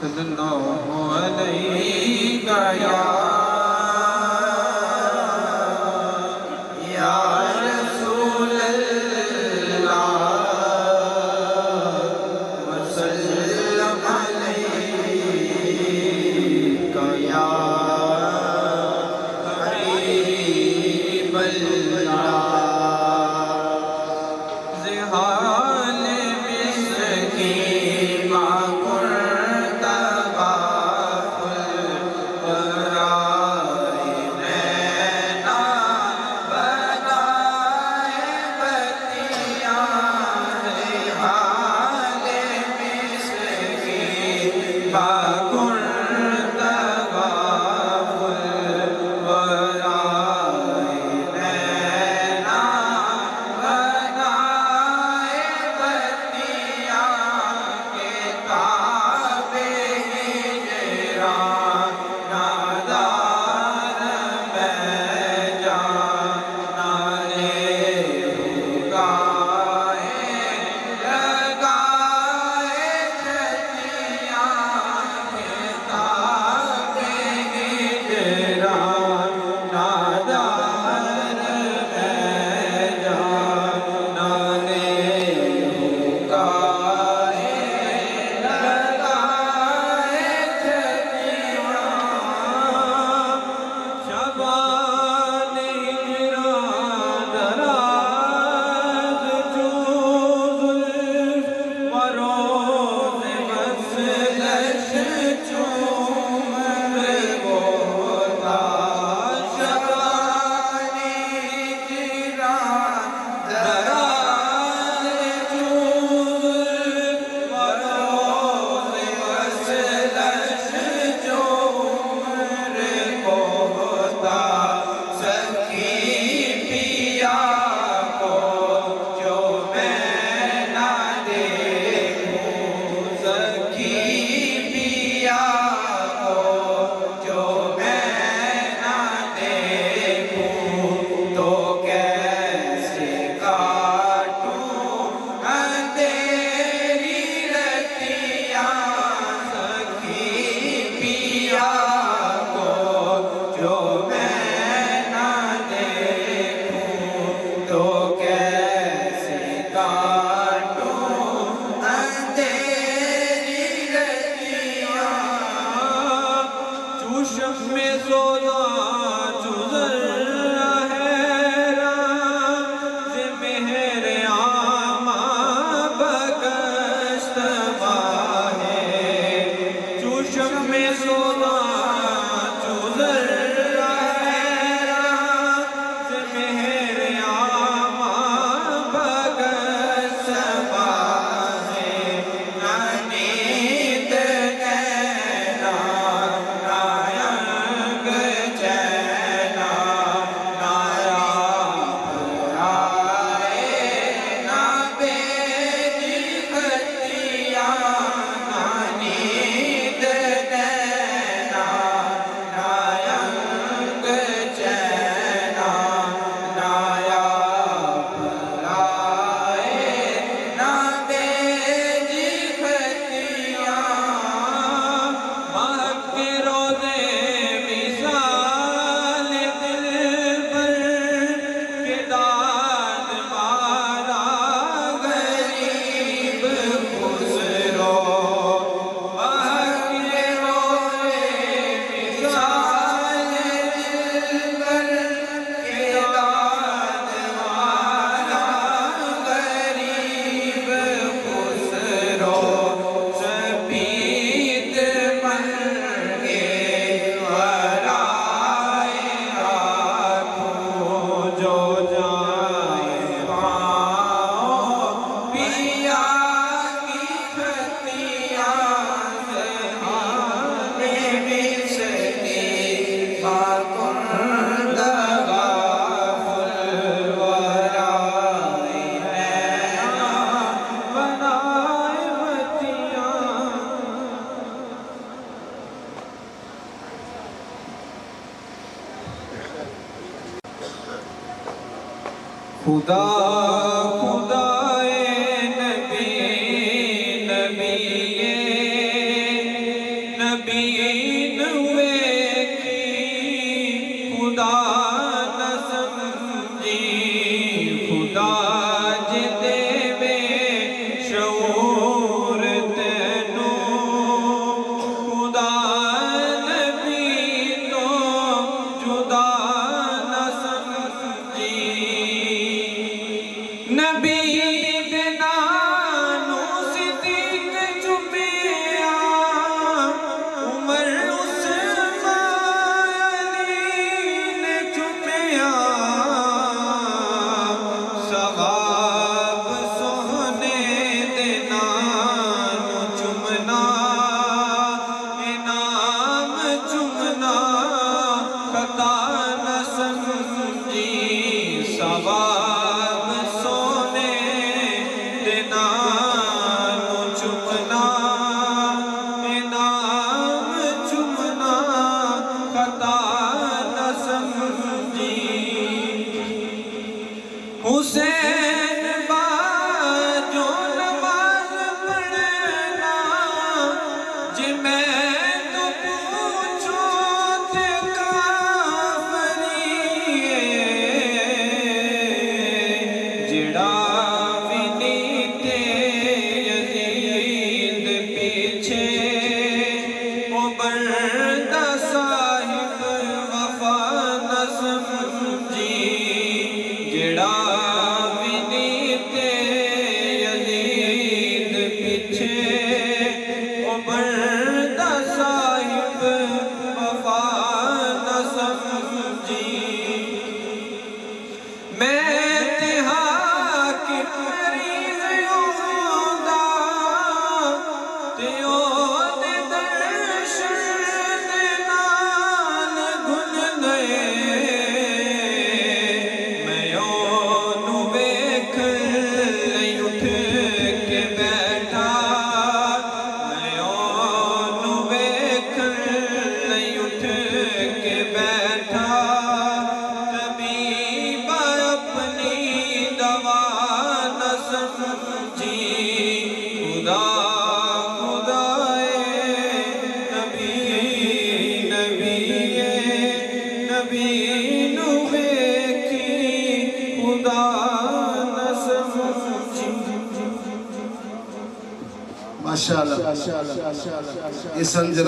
सल्लल्लाहु अलैहि या रसूल अल्लाह वसल्लम अलैका या हबीब अल्लाह खुदा खुदाए नबी नबी जे मैं तो पूछूं ते काफरी जिड़ा भी नीते यजीद पीछे ओ बरदा साहिब वफा न समझी जिड़ा भी नीते यजीद पीछे ओ बरदा साहिब वफा न समझी मैं कि मरीज़ होंदा ते ओदे दर्शन नाल घुल गए मैं ओनू वेख लई उठ के बैठा मैं ओनू वेख लई उठ के बैठा तबीबा अपनी दवा न समझी खुदा खुदाए नबी नबीए नबी नू वेखी खुदा न समझी। माशाअल्लाह। ये संजर